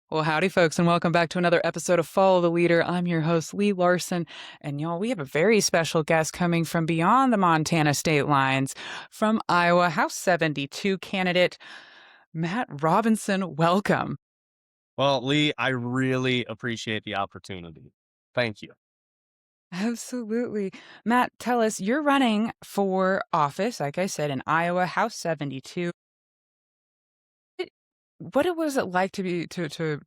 Well, howdy, folks, and welcome back to another episode of Follow the Leader. I'm your host, Lee Larson. And y'all, we have a very special guest coming from beyond the Montana state lines from Iowa, House 72 candidate Matt Robinson. Welcome. Well, Lee, I really appreciate the opportunity. Thank you. Absolutely. Matt, tell us, you're running for office, like I said, in Iowa, House 72. It- was it like to be to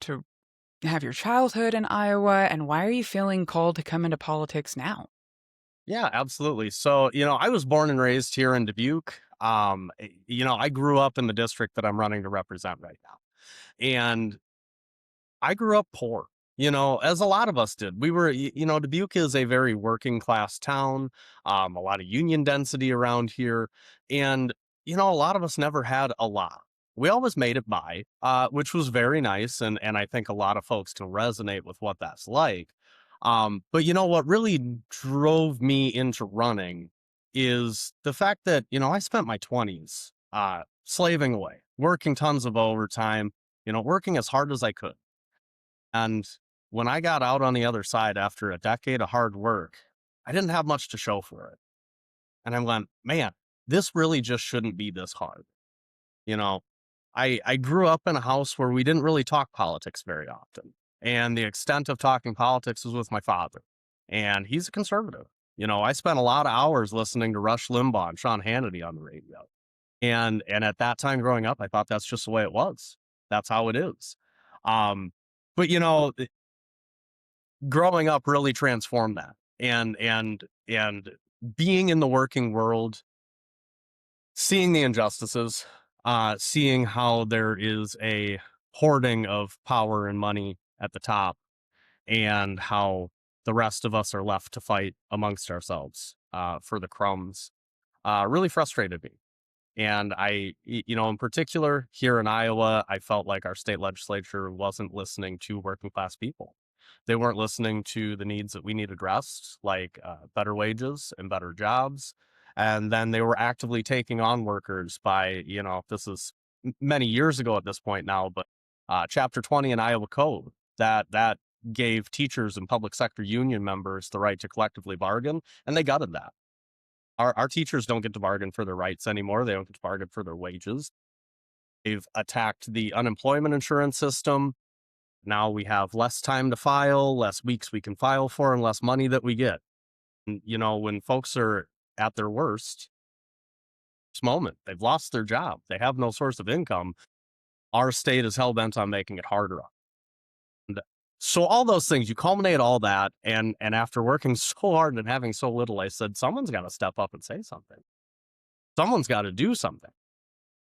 have your childhood in Iowa, and why are you feeling called to come into politics now? Yeah, absolutely. So, I was born and raised here in Dubuque. I grew up in the district that I'm running to represent right now. And I grew up poor, as a lot of us did. Dubuque is a very working class town, a lot of union density around here. And, a lot of us never had a lot. We always made it by, which was very nice. And I think a lot of folks can resonate with what that's like. But what really drove me into running is the fact that, I spent my 20s slaving away, working tons of overtime, working as hard as I could. And when I got out on the other side after a decade of hard work, I didn't have much to show for it. And I went, man, this really just shouldn't be this hard. You know, I grew up in a house where we didn't really talk politics very often. And the extent of talking politics was with my father. And he's a conservative. I spent a lot of hours listening to Rush Limbaugh and Sean Hannity on the radio. And at that time growing up, I thought that's just the way it was. That's how it is. Um, but growing up really transformed that. And being in the working world, seeing the injustices, seeing how there is a hoarding of power and money at the top, and how the rest of us are left to fight amongst ourselves for the crumbs, really frustrated me. And in particular here in Iowa, I felt like our state legislature wasn't listening to working class people. They weren't listening to the needs that we need addressed, like better wages and better jobs. And then they were actively taking on workers by, this is many years ago at this point now, but Chapter 20 in Iowa Code that gave teachers and public sector union members the right to collectively bargain, and they gutted that. Our teachers don't get to bargain for their rights anymore. They don't get to bargain for their wages. They've attacked the unemployment insurance system. Now we have less time to file, less weeks we can file for, and less money that we get. And, when folks are at their worst, this moment, they've lost their job, they have no source of income. Our state is hell bent on making it harder. And so all those things, you culminate all that, and after working so hard and having so little, I said, someone's got to step up and say something. Someone's got to do something.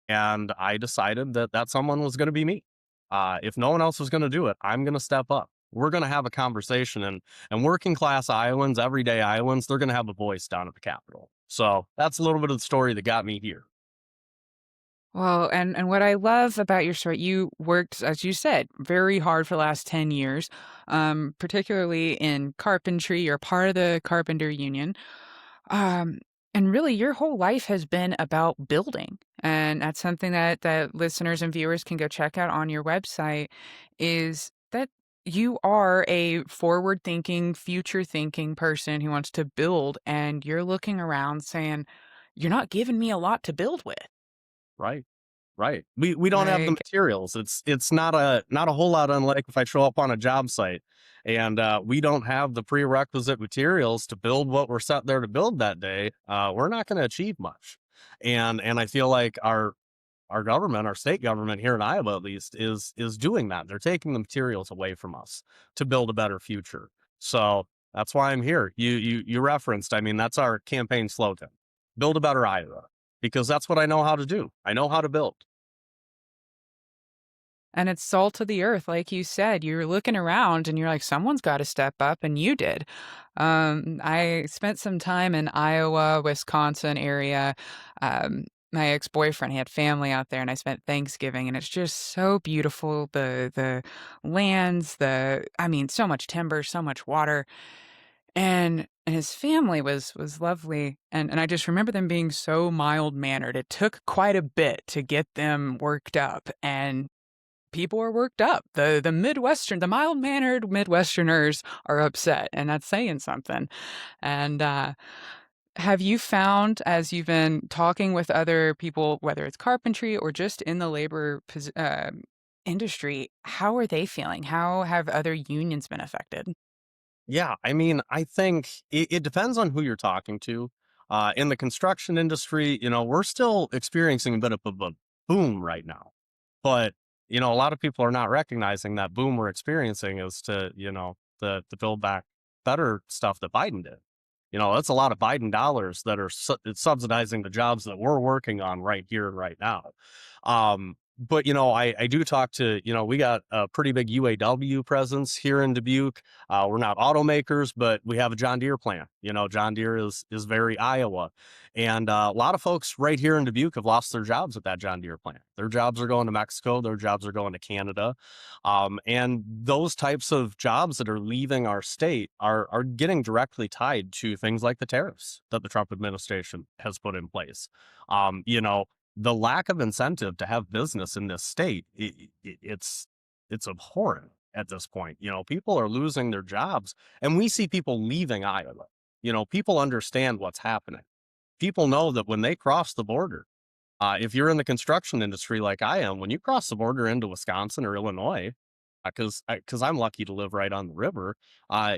And I decided that that someone was going to be me. If no one else was going to do it, I'm going to step up. We're going to have a conversation, and working class Iowans, everyday Iowans, they're going to have a voice down at the Capitol. So that's a little bit of the story that got me here. Well, and what I love about your story, you worked, as you said, very hard for the last 10 years, particularly in carpentry. You're part of the carpenter union. Um, and really, your whole life has been about building. And that's something that listeners and viewers can go check out on your website is that you are a forward thinking, future thinking person who wants to build. And you're looking around saying, you're not giving me a lot to build with. Right. Right. We don't have the Like, materials. It's not a whole lot unlike if I show up on a job site and we don't have the prerequisite materials to build what we're set there to build that day. We're not going to achieve much. And I feel like our government, our state government here in Iowa at least, is doing that. They're taking the materials away from us to build a better future. So that's why I'm here. You referenced, I mean, that's our campaign slogan. Build a better Iowa. Because that's what I know how to do. I know how to build. and it's salt of the earth, like you said. You're looking around and you're like, someone's got to step up, and you did. I spent some time in Iowa, Wisconsin area. My ex-boyfriend, he had family out there, and I spent Thanksgiving, and it's just so beautiful. The lands, I mean, so much timber, so much water. And his family was lovely, and I just remember them being so mild-mannered. It took quite a bit to get them worked up, and people are worked up. The mild-mannered Midwesterners are upset, and that's saying something. And, have you found as you've been talking with other people, whether it's carpentry or just in the labor industry, how are they feeling? How have other unions been affected? Yeah, I mean, I think it depends on who you're talking to. In the construction industry, we're still experiencing a bit of a boom right now. But, a lot of people are not recognizing that boom we're experiencing is to build back better stuff that Biden did. That's a lot of Biden dollars that are subsidizing the jobs that we're working on right here and right now. But I do talk to, we got a pretty big UAW presence here in Dubuque. We're not automakers, but we have a John Deere plant. John Deere is very Iowa, and a lot of folks right here in Dubuque have lost their jobs at that John Deere plant. Their jobs are going to Mexico. Their jobs are going to Canada, and those types of jobs that are leaving our state are getting directly tied to things like the tariffs that the Trump administration has put in place. The lack of incentive to have business in this state, it's abhorrent at this point. People are losing their jobs, and we see people leaving Iowa. People understand what's happening. People know that when they cross the border, if you're in the construction industry like I am, when you cross the border into Wisconsin or Illinois, because I'm lucky to live right on the river,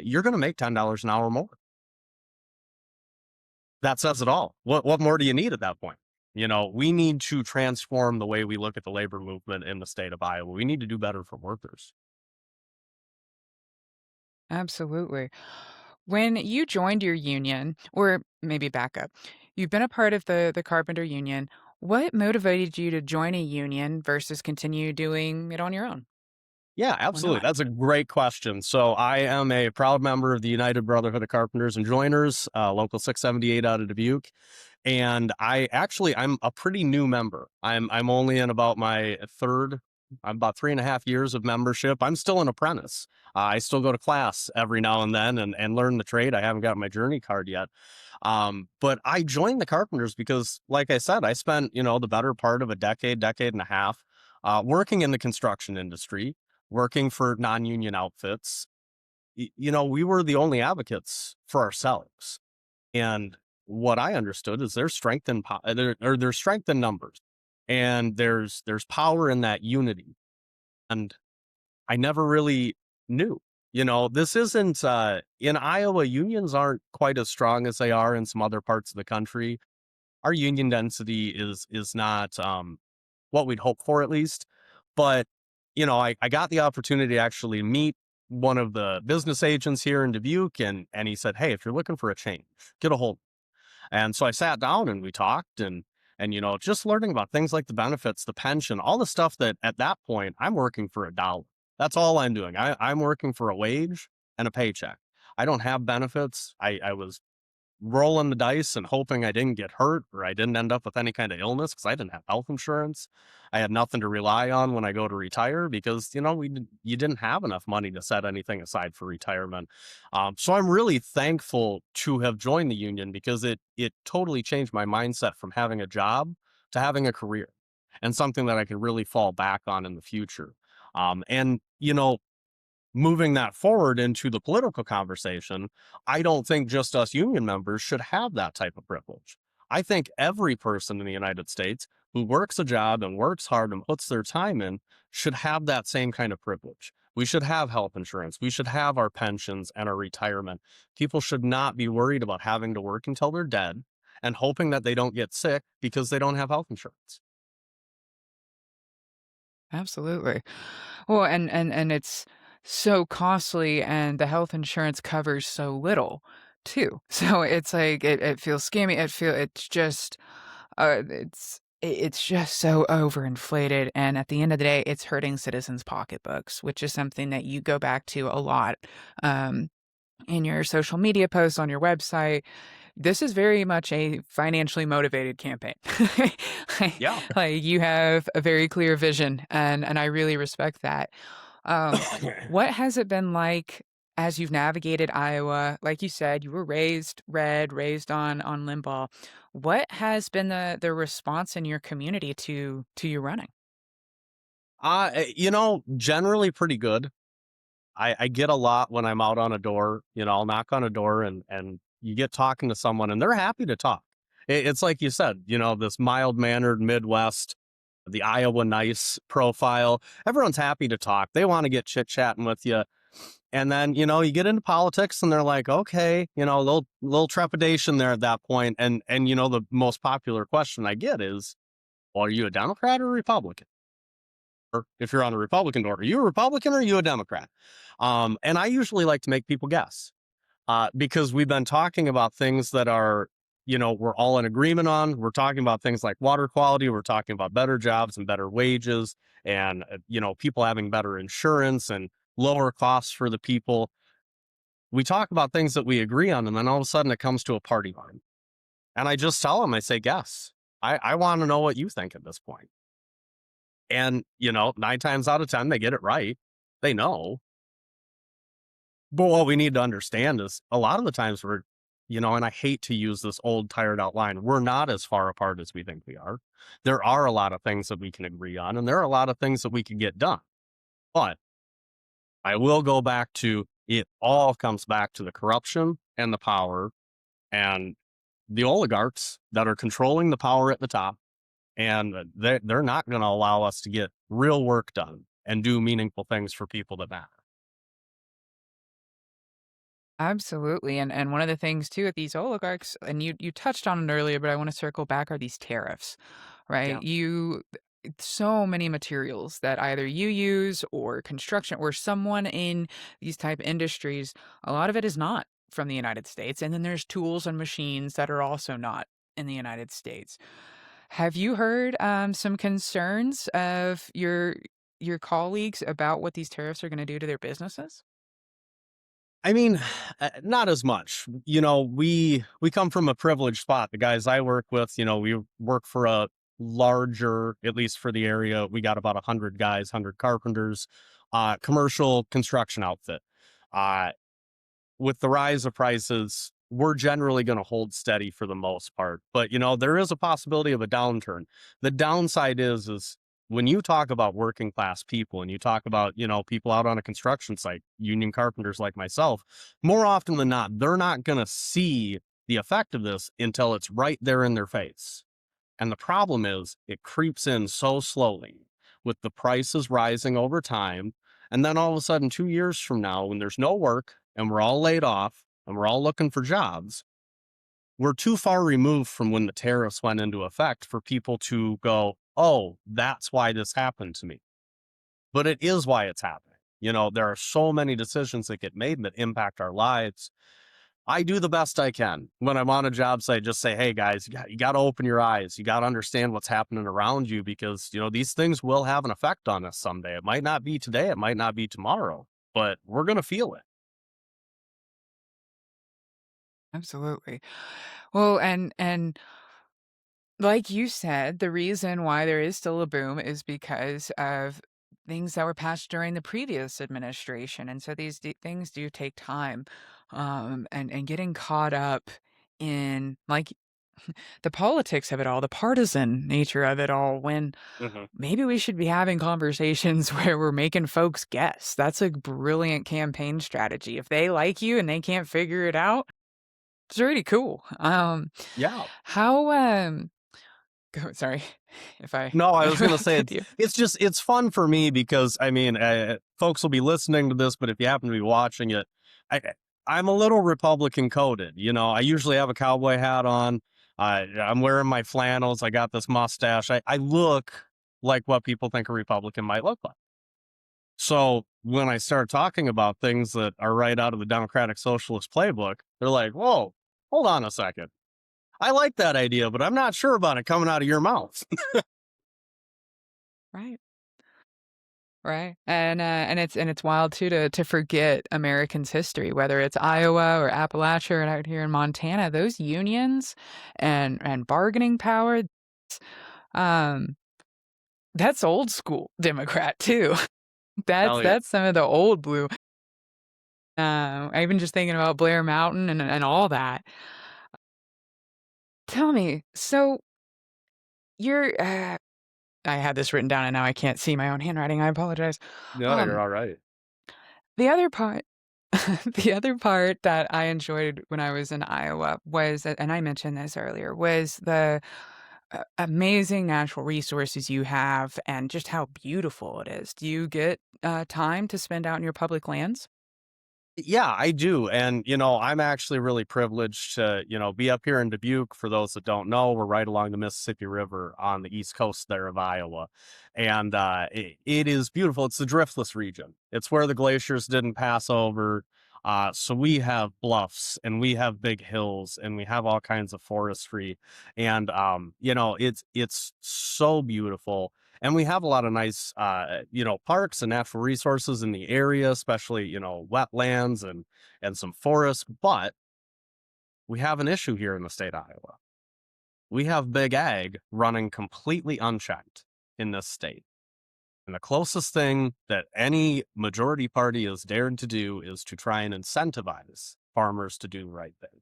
you're going to make $10 an hour more. That says it all. What more do you need at that point? We need to transform the way we look at the labor movement in the state of Iowa. We need to do better for workers. Absolutely. When you joined your union, or maybe back up, you've been a part of the carpenter union. What motivated you to join a union versus continue doing it on your own, Yeah, or absolutely. not? That's a great question. So I am a proud member of the United Brotherhood of Carpenters and Joiners, local 678 out of Dubuque. And I'm a pretty new member. I'm only in about my third, I'm about 3.5 years of membership. I'm still an apprentice. I still go to class every now and then and learn the trade. I haven't got my journey card yet. But I joined the carpenters because, like I said, I spent, the better part of a decade and a half, working in the construction industry, working for non-union outfits. We were the only advocates for ourselves. And what I understood is there's strength in there's strength in numbers, and there's power in that unity. And I never really knew. This isn't in Iowa. Unions aren't quite as strong as they are in some other parts of the country. Our union density is not what we'd hope for, at least. But I got the opportunity to actually meet one of the business agents here in Dubuque, and he said, "Hey, if you're looking for a change, get a hold." And so I sat down and we talked, and just learning about things like the benefits, the pension, all the stuff that at that point I'm working for a dollar. That's all I'm doing. I'm working for a wage and a paycheck. I don't have benefits. I was rolling the dice and hoping I didn't get hurt or I didn't end up with any kind of illness because I didn't have health insurance. I had nothing to rely on when I go to retire because you didn't have enough money to set anything aside for retirement. So I'm really thankful to have joined the union because it totally changed my mindset from having a job to having a career and something that I could really fall back on in the future. And moving that forward into the political conversation, I don't think just us union members should have that type of privilege. I think every person in the United States who works a job and works hard and puts their time in should have that same kind of privilege. We should have health insurance. We should have our pensions and our retirement. People should not be worried about having to work until they're dead and hoping that they don't get sick because they don't have health insurance. Absolutely. Well, and it's so costly, and the health insurance covers so little too. So it's like it feels scammy. It's just it's just so overinflated, and at the end of the day, it's hurting citizens' pocketbooks, which is something that you go back to a lot um, in your social media posts on your website. This is very much a financially motivated campaign. Like Yeah. you have a very clear vision, and I really respect that. Um, what has it been like as you've navigated Iowa? Like you said, you were raised red, raised on Limbaugh. What has been the response in your community to you running? Generally pretty good. I get a lot when I'm out on a door. I'll knock on a door and you get talking to someone and they're happy to talk. It's like you said, this mild mannered Midwest, the Iowa nice profile. Everyone's happy to talk. They want to get chit chatting with you. And then, you get into politics and they're like, okay, a little trepidation there at that point. And the most popular question I get is, well, are you a Democrat or a Republican? Or if you're on the Republican door, are you a Republican or are you a Democrat? And I usually like to make people guess because we've been talking about things that are, we're all in agreement on. We're talking about things like water quality. We're talking about better jobs and better wages and, people having better insurance and lower costs for the people. We talk about things that we agree on. And then all of a sudden it comes to a party line. And I just tell them, I say, guess. I want to know what you think at this point. And, 9 times out of 10, they get it right. They know. But what we need to understand is a lot of the times we're, and I hate to use this old, tired out line, we're not as far apart as we think we are. There are a lot of things that we can agree on, and there are a lot of things that we can get done. But I will go back to it all comes back to the corruption and the power and the oligarchs that are controlling the power at the top. And they're not going to allow us to get real work done and do meaningful things for people that matter. Absolutely, and one of the things too with these oligarchs, and you touched on it earlier, but I want to circle back, are these tariffs, right? Yeah. So many materials that either you use or construction or someone in these type industries, a lot of it is not from the United States, and then there's tools and machines that are also not in the United States. Have you heard some concerns of your colleagues about what these tariffs are going to do to their businesses? I mean, not as much. We come from a privileged spot. The guys I work with, we work for a larger, at least for the area, we got about 100 guys, 100 carpenters, commercial construction outfit. Uh, with the rise of prices, we're generally going to hold steady for the most part. But there is a possibility of a downturn. The downside is when you talk about working class people and you talk about, people out on a construction site, union carpenters like myself, more often than not, they're not going to see the effect of this until it's right there in their face. And the problem is it creeps in so slowly with the prices rising over time. And then all of a sudden, 2 years from now, when there's no work and we're all laid off and we're all looking for jobs, we're too far removed from when the tariffs went into effect for people to go, oh, that's why this happened to me. But it is why it's happening. There are so many decisions that get made that impact our lives. I do the best I can. When I'm on a job site, just say, hey guys, you got to open your eyes. You got to understand what's happening around you because, these things will have an effect on us someday. It might not be today. It might not be tomorrow, but we're going to feel it. Absolutely. Well, and like you said, the reason why there is still a boom is because of things that were passed during the previous administration, and so these things do take time, and getting caught up in like the politics of it all, the partisan nature of it all, when Hmm. maybe we should be having conversations where we're making folks guess. That's a brilliant campaign strategy. If they like you and they can't figure it out, it's really cool. Yeah. How Go sorry if I No, I was going to say interrupted it's you. it's just it's fun for me because I mean, folks will be listening to this, but if you happen to be watching it, I I'm a little Republican coded. I usually have a cowboy hat on. I'm wearing my flannels. I got this mustache. I look like what people think a Republican might look like. So when I start talking about things that are right out of the Democratic Socialist playbook, they're like, "Whoa, hold on a second. I like that idea, but I'm not sure about it coming out of your mouth." Right, right, and it's wild too to forget Americans' history, whether it's Iowa or Appalachia or out here in Montana, those unions and bargaining power, um, that's old school Democrat too. That's Hell yeah. that's some of the old blue. Even just thinking about Blair Mountain and all that. Tell me, so you're I had this written down and now I can't see my own handwriting. I apologize. No, you're Um, all right. the other part the other part that I enjoyed when I was in Iowa was, and I mentioned this earlier, was the amazing natural resources you have and just how beautiful it is. Do you get time to spend out in your public lands? Yeah, I do. And, I'm actually really privileged to, be up here in Dubuque. For those that don't know, we're right along the Mississippi River on the east coast there of Iowa. And it is beautiful. It's the driftless region, it's where the glaciers didn't pass over. So we have bluffs and we have big hills and we have all kinds of forestry. And, it's so beautiful, and we have a lot of nice parks and natural resources in the area, especially wetlands and some forests. But we have an issue here in the state of Iowa. We have big ag running completely unchecked in this state, and the closest thing that any majority party has dared to do is to try and incentivize farmers to do the right thing.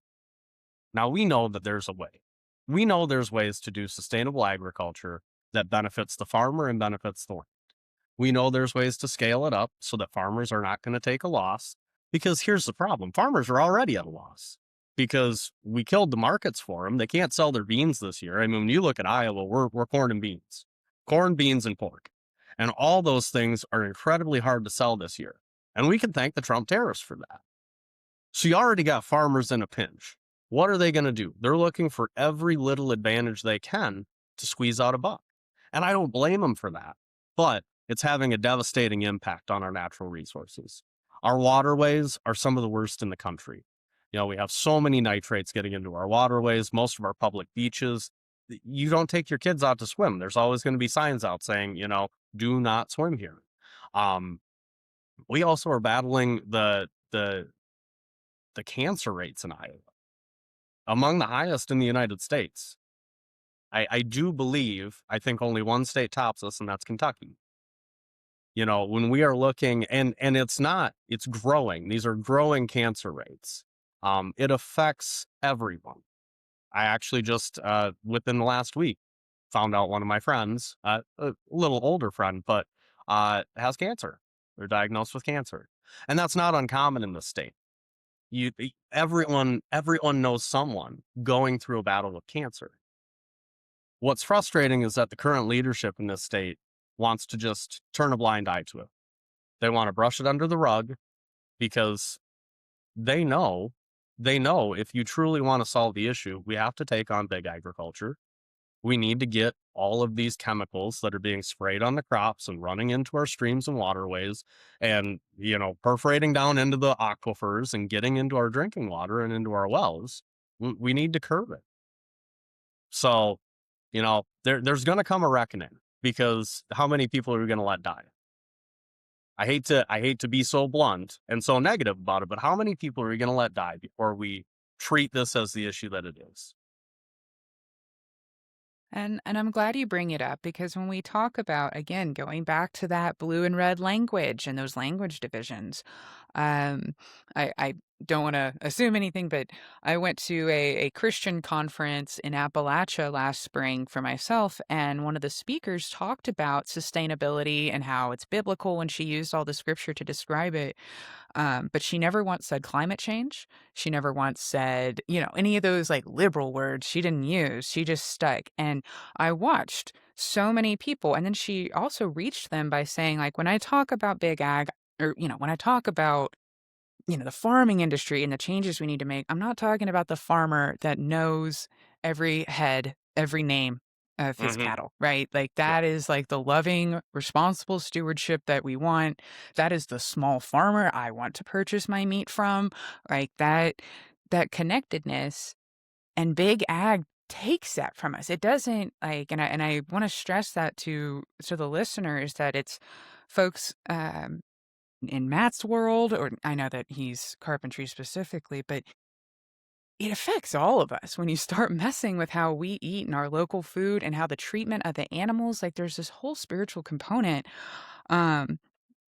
Now, we know that there's a way. We know there's ways to do sustainable agriculture that benefits the farmer and benefits the land. We know there's ways to scale it up so that farmers are not going to take a loss. Because here's the problem: farmers are already at a loss because we killed the markets for them. They can't sell their beans this year. I mean, when you look at Iowa, we're corn, beans, and pork. And all those things are incredibly hard to sell this year. And we can thank the Trump tariffs for that. So you already got farmers in a pinch. What are they going to do? They're looking for every little advantage they can to squeeze out a buck. And I don't blame them for that. But it's having a devastating impact on our natural resources. Our waterways are some of the worst in the country. We have so many nitrates getting into our waterways, most of our public beaches. You don't take your kids out to swim. There's always going to be signs out saying, do not swim here. Um, we also are battling the cancer rates in Iowa, among the highest in the United States. I do believe, I think only one state tops us, and that's Kentucky. When we are looking, and it's growing. These are growing cancer rates. It affects everyone. I actually just, within the last week, found out one of my friends, a little older friend, but has cancer. They're diagnosed with cancer. And that's not uncommon in this state. Everyone knows someone going through a battle with cancer. What's frustrating is that the current leadership in this state wants to just turn a blind eye to it. They want to brush it under the rug because they know if you truly want to solve the issue, we have to take on big agriculture. We need to get all of these chemicals that are being sprayed on the crops and running into our streams and waterways and, perforating down into the aquifers and getting into our drinking water and into our wells. We need to curb it. So, there's going to come a reckoning, because how many people are we going to let die? I hate to be so blunt and so negative about it, but how many people are we going to let die before we treat this as the issue that it is? And I'm glad you bring it up because when we talk about, again, going back to that blue and red language and those language divisions, um, I don't want to assume anything, but I went to a Christian conference in Appalachia last spring for myself, and one of the speakers talked about sustainability and how it's biblical, and she used all the scripture to describe it. But she never once said climate change. She never once said, any of those like liberal words she didn't use. She just stuck. And I watched so many people. And then she also reached them by saying, like, when I talk about big ag, or, when I talk about the farming industry and the changes we need to make, I'm not talking about the farmer that knows every head, every name of his Hmm. cattle, right? Like Yeah. that is like the loving, responsible stewardship that we want. That is the small farmer I want to purchase my meat from. Like that connectedness, and big ag takes that from us. It doesn't like, and I want to stress that to the listeners that it's folks in Matt's world, or I know that he's carpentry specifically, but it affects all of us when you start messing with how we eat and our local food and how the treatment of the animals, like there's this whole spiritual component um,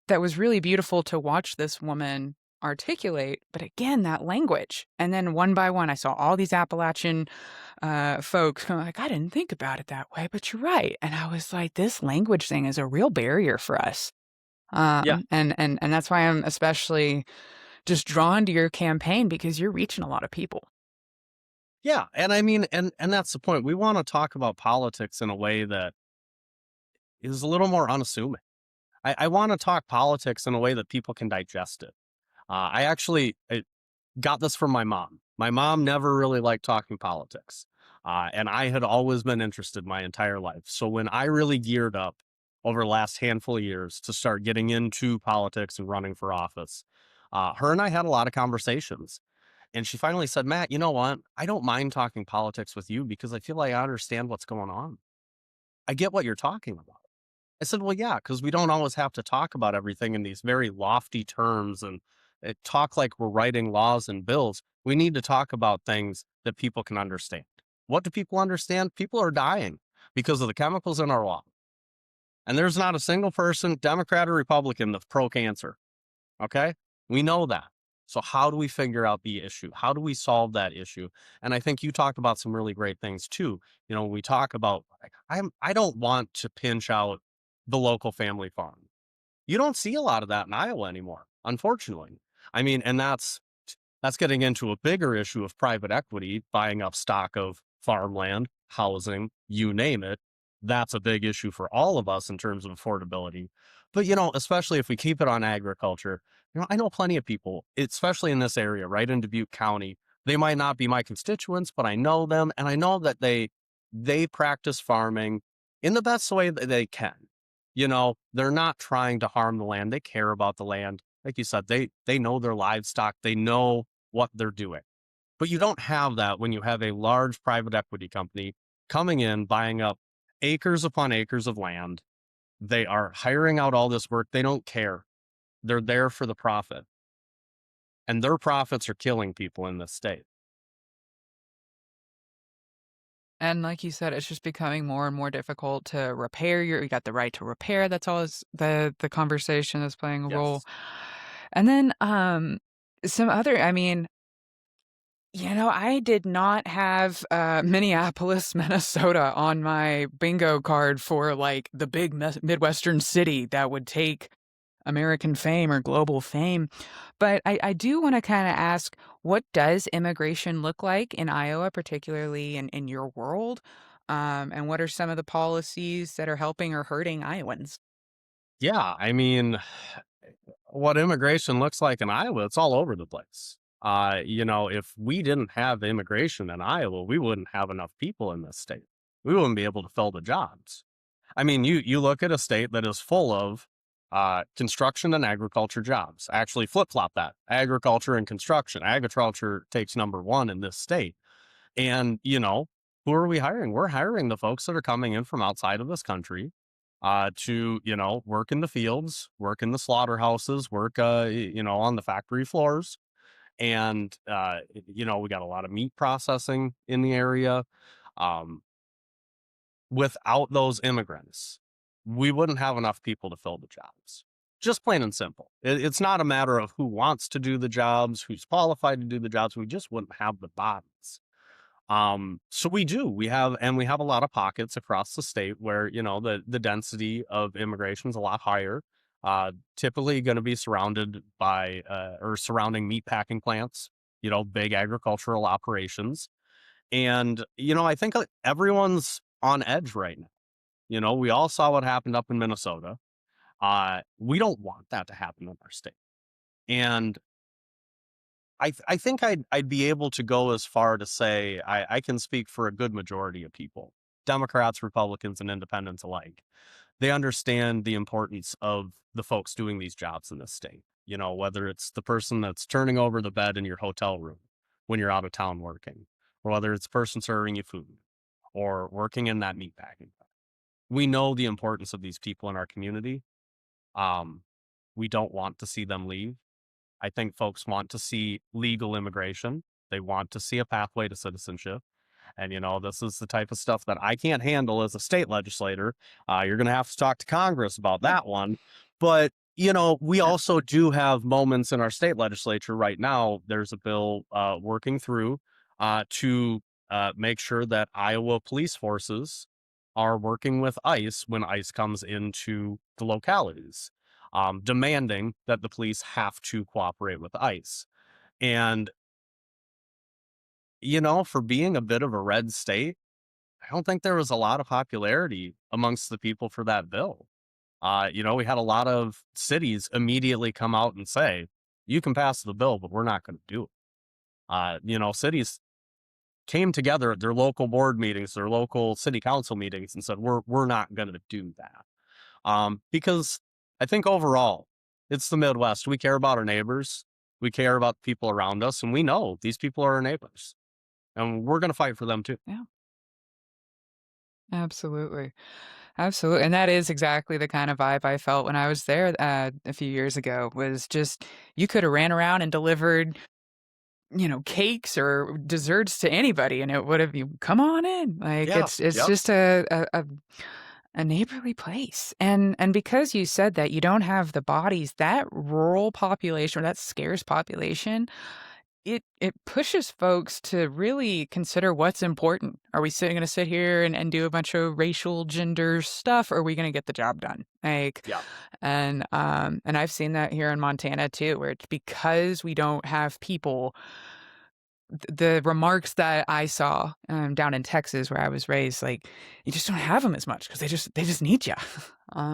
that was really beautiful to watch this woman. articulate, but again, that language. And then one by one, I saw all these Appalachian folks kind of like, I didn't think about it that way, but you're right. And I was like, this language thing is a real barrier for us. Yeah. And that's why I'm especially just drawn to your campaign because you're reaching a lot of people. Yeah, and I mean, and that's the point. We want to talk about politics in a way that is a little more unassuming. I want to talk politics in a way that people can digest it. I actually got this from my mom. My mom never really liked talking politics, and I had always been interested my entire life. So when I really geared up over the last handful of years to start getting into politics and running for office, her and I had a lot of conversations. And she finally said, Matt, you know what? I don't mind talking politics with you because I feel like I understand what's going on. I get what you're talking about. I said, well, yeah, because we don't always have to talk about everything in these very lofty terms and talk like we're writing laws and bills. We need to talk about things that people can understand. What do people understand? People are dying because of the chemicals in our water. And there's not a single person, Democrat or Republican, that's pro cancer. Okay. We know that. So how do we figure out the issue? How do we solve that issue? And I think you talked about some really great things too. You know, when we talk about like, I don't want to pinch out the local family farm. You don't see a lot of that in Iowa anymore, unfortunately. I mean, and that's getting into a bigger issue of private equity buying up stock of farmland, housing, you name it. That's a big issue for all of us in terms of affordability. But, you know, especially if we keep it on agriculture, you know, I know plenty of people, especially in this area, right in Dubuque County. They might not be my constituents, but I know them and I know that they practice farming in the best way that they can. You know, they're not trying to harm the land. They care about the land. Like you said, they know their livestock, they know what they're doing. But you don't have that when you have a large private equity company coming in, buying up acres upon acres of land. They are hiring out all this work. They don't care. They're there for the profit. And their profits are killing people in this state. And like you said, it's just becoming more and more difficult to repair you got the right to repair, that's always the conversation that's playing a role. Yes. And then, some other I mean, I did not have, Minneapolis, Minnesota on my bingo card for, like, the big Midwestern city that would take American fame or global fame. But I do wanna kinda ask, what does immigration look like in Iowa, particularly in your world? And what are some of the policies that are helping or hurting Iowans? Yeah. I mean, what immigration looks like in Iowa, it's all over the place. You know, if we didn't have immigration in Iowa, we wouldn't have enough people in this state. We wouldn't be able to fill the jobs. I mean, you look at a state that is full of construction and agriculture jobs. Actually, flip flop that agriculture and construction. Agriculture takes number one in this state. And, you know, who are we hiring? We're hiring the folks that are coming in from outside of this country to, you know, work in the fields, work in the slaughterhouses, work, you know, on the factory floors. And, you know, we got a lot of meat processing in the area. Um, Without those immigrants, we wouldn't have enough people to fill the jobs. Just plain and simple. It's not a matter of who wants to do the jobs, who's qualified to do the jobs. We just wouldn't have the bodies. So we do. We have a lot of pockets across the state where, you know, the density of immigration is a lot higher. Typically going to be surrounded by or surrounding meat packing plants, you know, big agricultural operations. And, you know, I think everyone's on edge right now. You know, we all saw what happened up in Minnesota. We don't want that to happen in our state. And I think I'd be able to go as far to say I can speak for a good majority of people, Democrats, Republicans, and independents alike. They understand the importance of the folks doing these jobs in this state. You know, whether it's the person that's turning over the bed in your hotel room when you're out of town working, or whether it's the person serving you food or working in that meat packing. We know the importance of these people in our community. Um, we don't want to see them leave. I think folks want to see legal immigration. They want to see a pathway to citizenship. And, you know, this is the type of stuff that I can't handle as a state legislator. You're going to have to talk to Congress about that one. But, we Uh, also do have moments in our state legislature right now. There's a bill working through to make sure that Iowa police forces are working with ICE when ICE comes into the localities, demanding that the police have to cooperate with ICE. And, for being a bit of a red state, I don't think there was a lot of popularity amongst the people for that bill. We had a lot of cities immediately come out and say, you can pass the bill, but we're not going to do it. Cities came together at their local board meetings, their local city council meetings, and said, we're not going to do that. Because I think overall, it's the Midwest. We care about our neighbors. We care about the people around us, and we know these people are our neighbors, and we're going to fight for them too. yeah, absolutely. Absolutely, and that is exactly the kind of vibe I felt when I was there, a few years ago, was just you coulda ran around and delivered, cakes or desserts to anybody, and it would've you "Come on in." Like, Yeah. it's Yep. just a neighborly place, and because you said that you don't have the bodies, that rural population or that scarce population, it pushes folks to really consider what's important. Are we gonna sit here and do a bunch of racial, gender stuff, or are we gonna get the job done? Like, Yeah. and I've seen that here in Montana too, where it's because we don't have people the remarks that I saw, down in Texas where I was raised, like, you just don't have them as much because they just need you.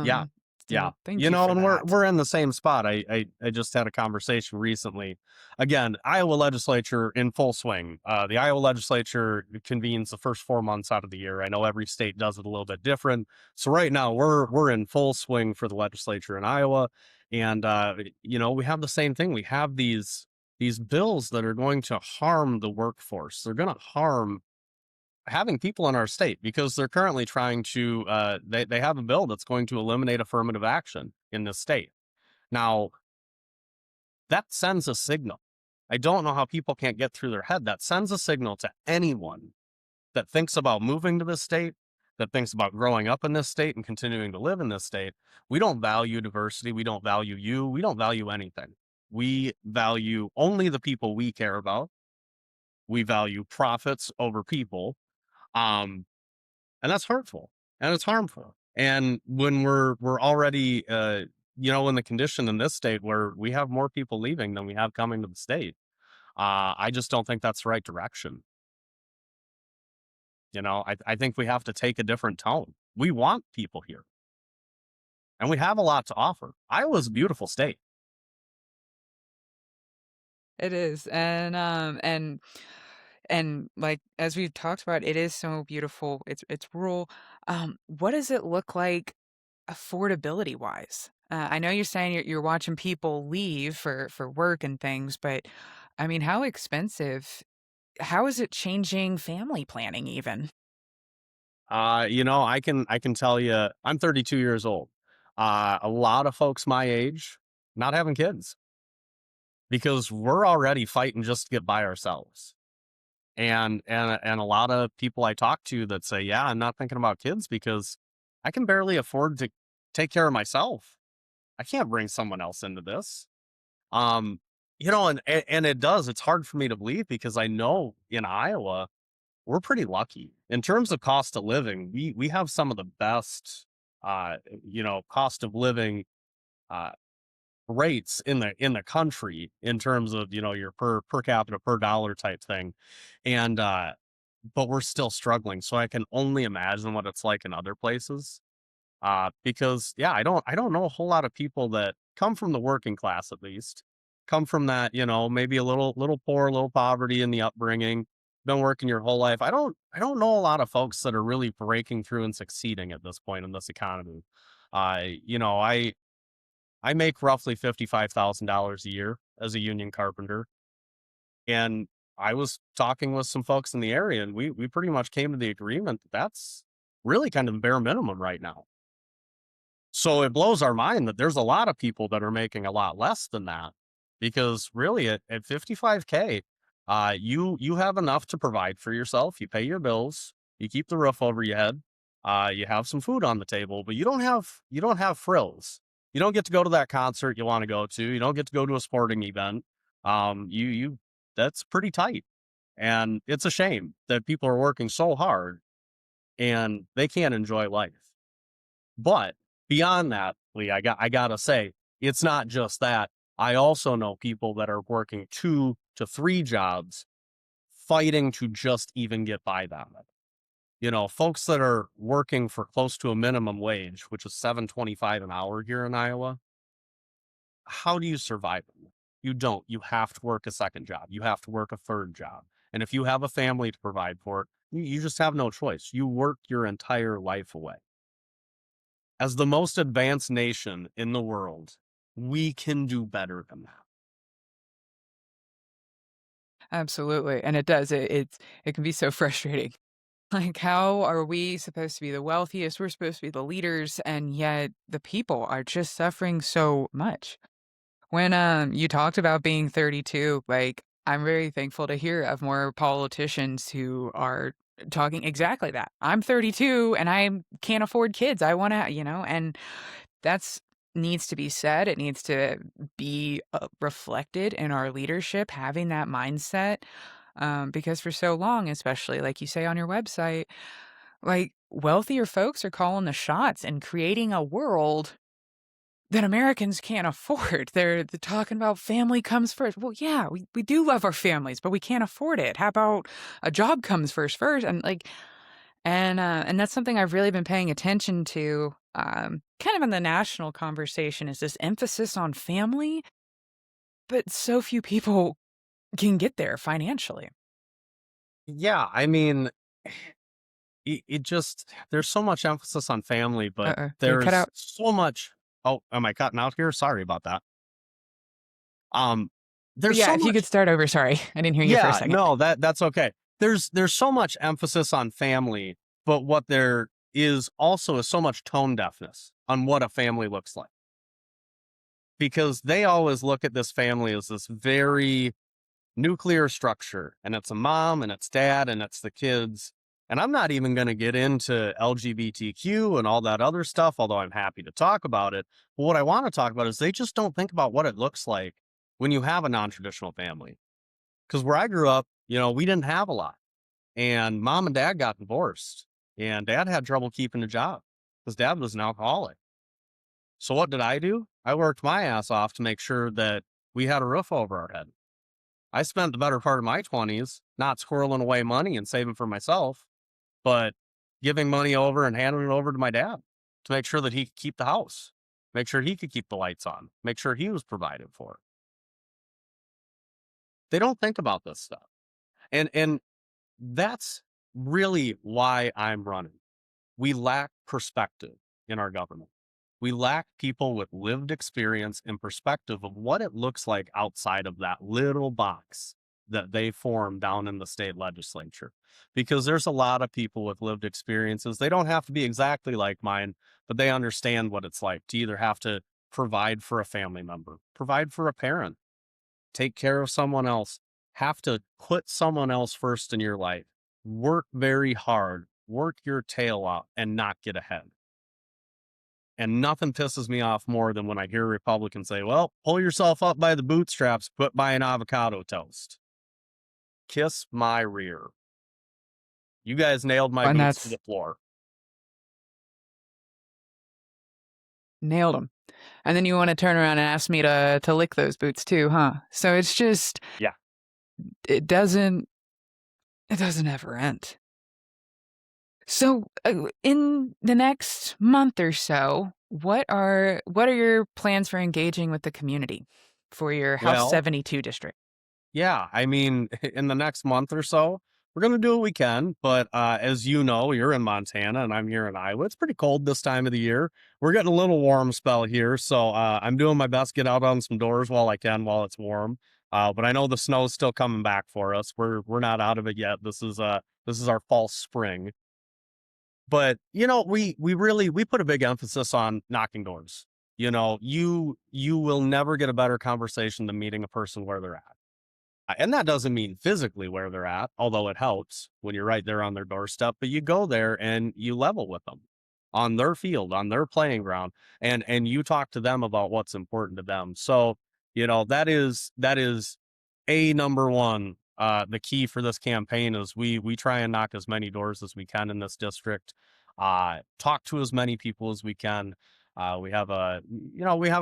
Yeah. Um, Yeah. so thank you for We're that. we're in the same spot. I just had a conversation recently. Again, Iowa legislature in full swing. The Iowa legislature convenes the first 4 months out of the year. I know every state does it a little bit different. So right now we're in full swing for the legislature in Iowa, and we have the same thing. We have these bills that are going to harm the workforce. They're going to harm having people in our state because they're currently trying to they have a bill that's going to eliminate affirmative action in this state. Now, that sends a signal. I don't know how people can't get through their head. That sends a signal to anyone that thinks about moving to this state, that thinks about growing up in this state and continuing to live in this state. We don't value diversity. We don't value you. We don't value anything. We value only the people we care about. We value profits over people. Um, and that's hurtful and it's harmful. And when we're already in the condition in this state where we have more people leaving than we have coming to the state, I just don't think that's the right direction. I think we have to take a different tone. We want people here and we have a lot to offer. Iowa's a beautiful state. It is, and, like, as we've talked about, it is so beautiful, it's rural. What does it look like affordability-wise? I know you're saying you're watching people leave for work and things, but, I mean, how is it changing family planning even? I can tell you, I'm 32 years old. A lot of folks my age not having kids because we're already fighting just to get by ourselves. And a lot of people I talk to that say, "Yeah, I'm not thinking about kids because I can barely afford to take care of myself. I can't bring someone else into this." And it does. It's hard for me to believe because I know in Iowa we're pretty lucky in terms of cost of living. We have some of the best, cost of living uh, rates in the country in terms of your per capita per dollar type thing, and but we're still struggling. So I can only imagine what it's like in other places. Because yeah, I don't know a whole lot of people that come from the working class at least, come from that, maybe a little poor, little poverty in the upbringing, been working your whole life. I don't know a lot of folks that are really breaking through and succeeding at this point in this economy. I make roughly $55,000 a year as a union carpenter. And I was talking with some folks in the area, and we pretty much came to the agreement that that's really kind of the bare minimum right now. So it blows our mind that there's a lot of people that are making a lot less than that because really at 55K, you have enough to provide for yourself. You pay your bills, you keep the roof over your head, you have some food on the table, but you don't have frills. You don't get to go to that concert you want to go to. You don't get to go to a sporting event. You that's pretty tight. And it's a shame that people are working so hard and they can't enjoy life. But beyond that, Lee, I gotta say, it's not just that. I also know people that are working 2 to 3 jobs fighting to just even get by that. Folks that are working for close to a minimum wage, which is 7.25 an hour here in Iowa, how do you survive? You don't. You have to work a second job. You have to work a third job. And if you have a family to provide for it, you just have no choice. You work your entire life away. As the most advanced nation in the world, we can do better than that. Absolutely, and it does. It can be so frustrating. Like, how are we supposed to be the wealthiest? We're supposed to be the leaders, and yet the people are just suffering so much. When, you talked about being 32, like, I'm very thankful to hear of more politicians who are talking exactly that. I'm 32 and I can't afford kids. I wanna, and that's needs to be said. It needs to be, reflected in our leadership, having that mindset, because for so long, especially like you say on your website, like, wealthier folks are calling the shots and creating a world that Americans can't afford. They're talking about family comes first. Well, yeah, we do love our families, but we can't afford it. How about a job comes first? And like, and that's something I've really been paying attention to, kind of in the national conversation is this emphasis on family, but so few people can get there financially. Yeah, I mean, it just there's so much emphasis on family, but Did we cut there's out? so much. Oh, am I cutting out here? Sorry about that. Um, there's Yeah, so if you could much. start over. Sorry, I didn't hear you for a Yeah, second. no, that's okay. There's so much emphasis on family, but what there is also is so much tone deafness on what a family looks like. Because they always look at this family as this very nuclear structure, and it's a mom and it's dad and it's the kids. And I'm not even going to get into LGBTQ and all that other stuff, although I'm happy to talk about it. But what I want to talk about is they just don't think about what it looks like when you have a non-traditional family. Because where I grew up, we didn't have a lot. And mom and dad got divorced, and dad had trouble keeping a job because dad was an alcoholic. So what did I do? I worked my ass off to make sure that we had a roof over our head. I spent the better part of my 20s not squirreling away money and saving for myself, but giving money over and handing it over to my dad to make sure that he could keep the house, make sure he could keep the lights on, make sure he was provided for. They don't think about this stuff. And that's really why I'm running. We lack perspective in our government. We lack people with lived experience and perspective of what it looks like outside of that little box that they form down in the state legislature. Because there's a lot of people with lived experiences. They don't have to be exactly like mine, but they understand what it's like to either have to provide for a family member, provide for a parent, take care of someone else, have to put someone else first in your life, work very hard, work your tail out, and not get ahead. And nothing pisses me off more than when I hear Republicans say, well, pull yourself up by the bootstraps, quit buying avocado toast. Kiss my rear. You guys nailed my And boots to that's the floor. nailed them. And then you wanna turn around and ask me to lick those boots too, huh? So it's just Yeah. it doesn't it doesn't ever end. So, in the next month or so, what are your plans for engaging with the community for your House Well, 72 district? yeah, I mean, in the next month or so, we're gonna do what we can. But as you know, you're in Montana and I'm here in Iowa. It's pretty cold this time of the year. We're getting a little warm spell here, so I'm doing my best to get out on some doors while I can while it's warm. But I know the snow's still coming back for us. We're not out of it yet. This is our false spring. But we put a big emphasis on knocking doors. You will never get a better conversation than meeting a person where they're at. And that doesn't mean physically where they're at, although it helps when you're right there on their doorstep, but you go there and you level with them. on their field, on their playing ground, and you talk to them about what's important to them. So, that is a number one. The key for this campaign is we try and knock as many doors as we can in this district. Talk to as many people as we can. We have a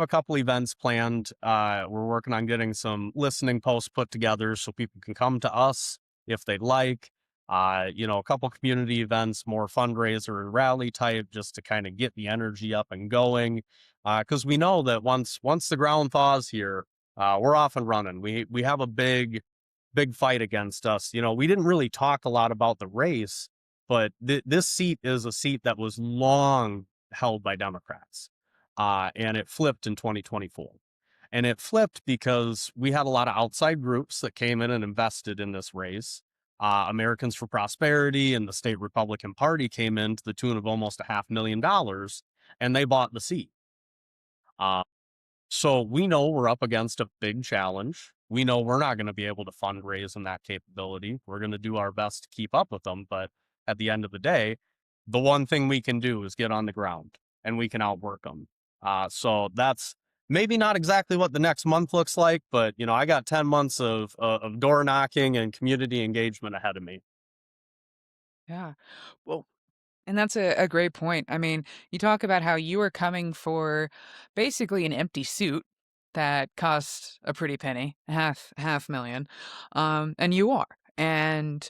couple events planned. We're working on getting some listening posts put together so people can come to us if they'd like. A couple community events, more fundraiser and rally type, just to kind of get the energy up and going. Because we know that once the ground thaws here, we're off and running. We have a big fight against us. We didn't really talk a lot about the race, but this seat is a seat that was long held by Democrats, and it flipped in 2024. And it flipped because we had a lot of outside groups that came in and invested in this race. Americans for Prosperity and the state Republican Party came in to the tune of almost $500,000, and they bought the seat. Uh, so we know we're up against a big challenge. We know we're not going to be able to fundraise in that capability. We're going to do our best to keep up with them. But at the end of the day, the one thing we can do is get on the ground and we can outwork them. So that's maybe not exactly what the next month looks like, but I got 10 months of door knocking and community engagement ahead of me. Yeah. Well, and that's a great point. I mean, you talk about how you were coming for basically an empty suit that cost a pretty penny, half million, and you are. And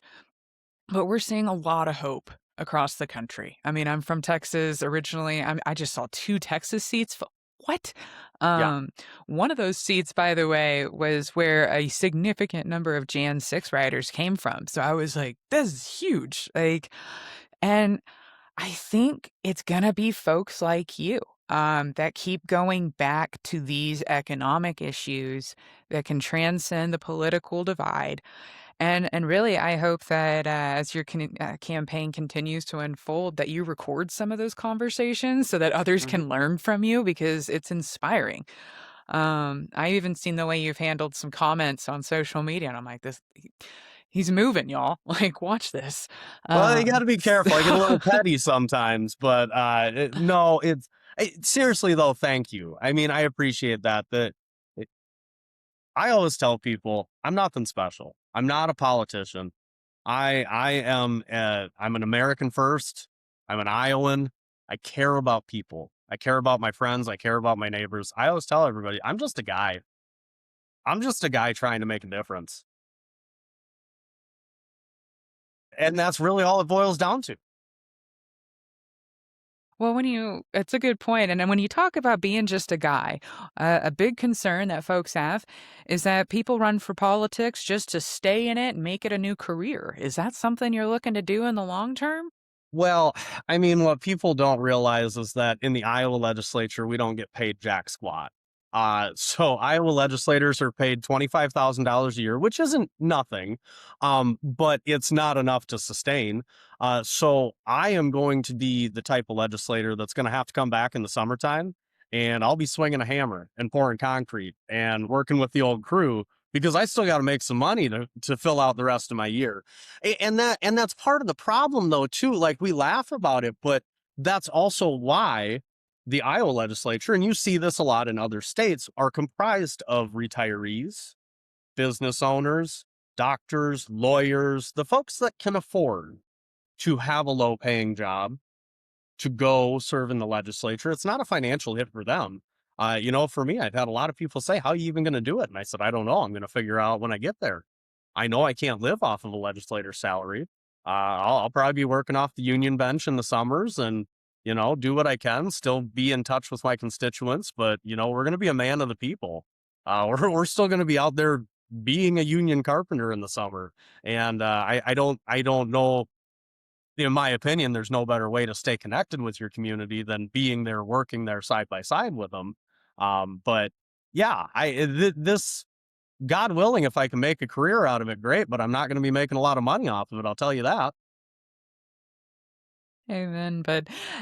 but we're seeing a lot of hope across the country. I mean, I'm from Texas originally. I just saw 2 Texas seats. What? Yeah. Um, one of those seats, by the way, was where a significant number of Jan 6 riders came from. So I was like, this is huge. And I think it's gonna be folks like you, that keep going back to these economic issues that can transcend the political divide. And really, I hope that, as your campaign continues to unfold, that you record some of those conversations so that others Mhm. can learn from you because it's inspiring. I even seen the way you've handled some comments on social media, and I'm like, he's moving, y'all. Like, watch this." Well, you got to be So careful. I get a little petty sometimes, but no, seriously though. Thank you. I mean, I appreciate that. I always tell people I'm nothing special. I'm not a politician. I'm an American first. I'm an Iowan. I care about people. I care about my friends. I care about my neighbors. I always tell everybody I'm just a guy. I'm just a guy trying to make a difference. And that's really all it boils down to. Well, it's a good point, and then when you talk about being just a guy, a big concern that folks have is that people run for politics just to stay in it and make it a new career. Is that something you're looking to do in the long term? Well, I mean, what people don't realize is that in the Iowa legislature, we don't get paid jack squat. So Iowa legislators are paid $25,000 a year, which isn't nothing, but it's not enough to sustain. So I am going to be the type of legislator that's going to have to come back in the summertime, and I'll be swinging a hammer and pouring concrete and working with the old crew because I still got to make some money to fill out the rest of my year. And that's part of the problem though too. Like we laugh about it, but that's also why the Iowa legislature, and you see this a lot in other states, are comprised of retirees, business owners, doctors, lawyers, the folks that can afford to have a low paying job to go serve in the legislature. It's not a financial hit for them. For me, I've had a lot of people say, "How are you even going to do it?" And I said, "I don't know. I'm going to figure out when I get there. I know I can't live off of a legislator's salary. I'll probably be working off the union bench in the summers and, do what I can, still be in touch with my constituents. But, we're going to be a man of the people. We're still going to be out there being a union carpenter in the summer. And I don't know, in my opinion, there's no better way to stay connected with your community than being there, working there side by side with them. But yeah, this, God willing, if I can make a career out of it, great, but I'm not going to be making a lot of money off of it. I'll tell you that. Amen,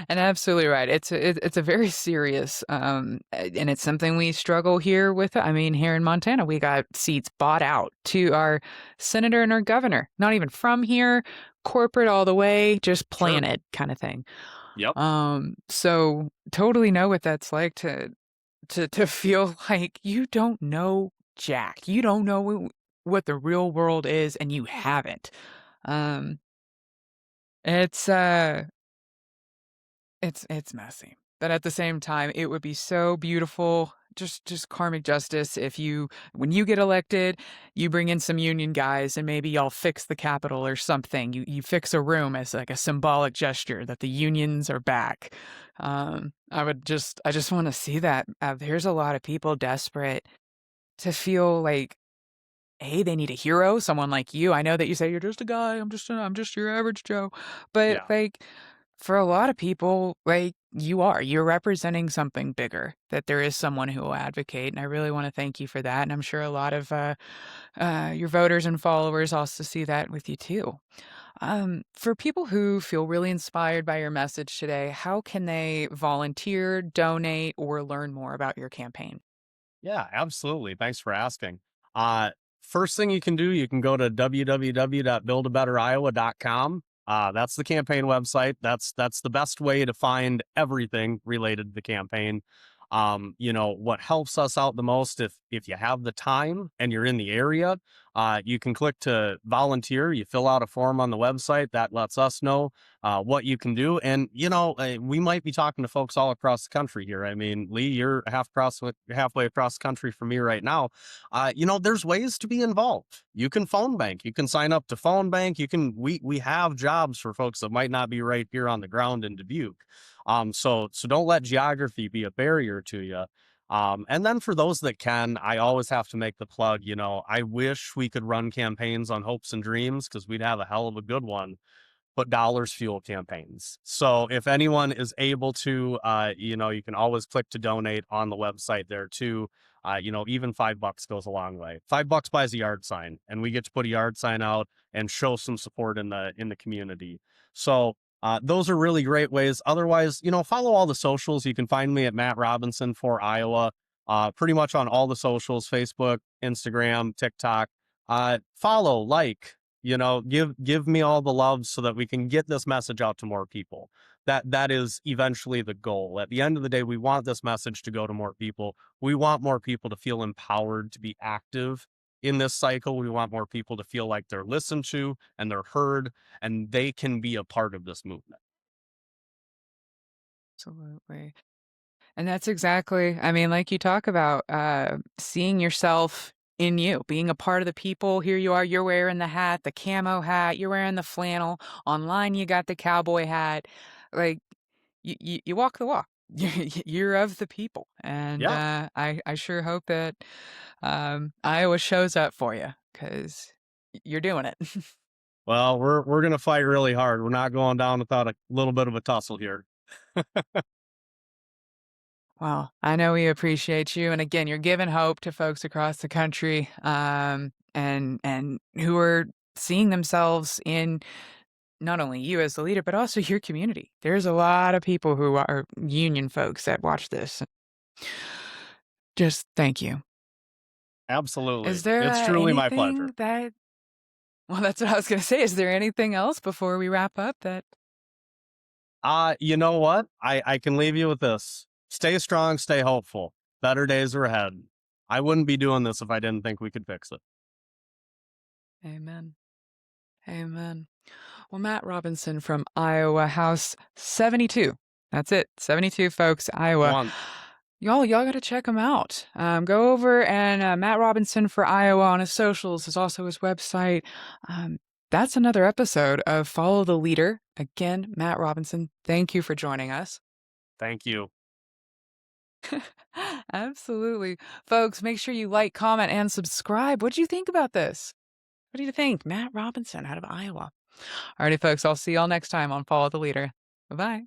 and absolutely right. It's a very serious, and it's something we struggle here with. I mean, here in Montana, we got seats bought out to our senator and our governor, not even from here, corporate all the way, just Sure. planted kind of thing. Yep. So totally know what that's like to feel like you don't know jack. You don't know what the real world is, and you haven't. Um, it's, uh it's messy, but at the same time, it would be so beautiful, just karmic justice if you when you get elected, you bring in some union guys and maybe y'all fix the Capitol or something. You fix a room as, like, a symbolic gesture that the unions are back. I just wanna see that. There's a lot of people desperate to feel like, hey, they need a hero, someone like you. I know that you say, "You're just a guy, I'm just your average Joe." But, Yeah. like, for a lot of people, like, you're representing something bigger, that there is someone who will advocate, and I really wanna thank you for that, and I'm sure a lot of, your voters and followers also see that with you too. For people who feel really inspired by your message today, how can they volunteer, donate, or learn more about your campaign? Yeah, absolutely. Thanks for asking. Uh, First thing you can do, you can go to www.buildabetteriowa.com. That's the campaign website. That's the best way to find everything related to the campaign. What helps us out the most, if you have the time and you're in the area, you can click to volunteer. You fill out a form on the website that lets us know what you can do. And we might be talking to folks all across the country here. I mean, Lee, you're halfway across the country from me right now. There's ways to be involved. You can phone bank. You can sign up to phone bank. We have jobs for folks that might not be right here on the ground in Dubuque. So don't let geography be a barrier to you. And then for those that can, I always have to make the plug. I wish we could run campaigns on hopes and dreams because we'd have a hell of a good one, but dollars fuel campaigns. So if anyone is able to, you can always click to donate on the website there too. Even $5 goes a long way. $5 buys a yard sign, and we get to put a yard sign out and show some support in the community. So those are really great ways. Otherwise, follow all the socials. You can find me at Matt Robinson for Iowa. Pretty much on all the socials: Facebook, Instagram, TikTok. Follow, like, give me all the love so that we can get this message out to more people. That is eventually the goal. At the end of the day, we want this message to go to more people. We want more people to feel empowered to be active in this cycle. We want more people to feel like they're listened to and they're heard, and they can be a part of this movement. Absolutely. And that's exactly I mean, like you talk about, seeing yourself in you, being a part of the people. Here you are, you're wearing the hat, the camo hat, you're wearing the flannel. Online, you got the cowboy hat. Like, you walk the walk. You're of the people, and, Yeah. I sure hope that, Iowa shows up for you because you're doing it. Well, we're gonna fight really hard. We're not going down without a little bit of a tussle here. Well, I know we appreciate you, and again, you're giving hope to folks across the country, and who are seeing themselves in not only you as the leader, but also your community. There's a lot of people who are union folks that watch this. Just thank you. Absolutely. Is there, It's truly my pleasure. anything that well, that's what I was gonna say. Is there anything else before we wrap up that You know what? I can leave you with this. Stay strong, stay hopeful. Better days are ahead. I wouldn't be doing this if I didn't think we could fix it. Amen. Amen. Well, Matt Robinson from Iowa House 72. That's it. 72 folks, Iowa. One. Y'all got to check him out. Go over and Matt Robinson for Iowa on his socials is also his website. Um, that's another episode of Follow the Leader. Again, Matt Robinson, thank you for joining us. Thank you. Absolutely. Folks, make sure you like, comment, and subscribe. What do you think about this? What do you think? Matt Robinson out of Iowa. Alrighty, folks, I'll see y'all next time on Follow the Leader. Bye bye.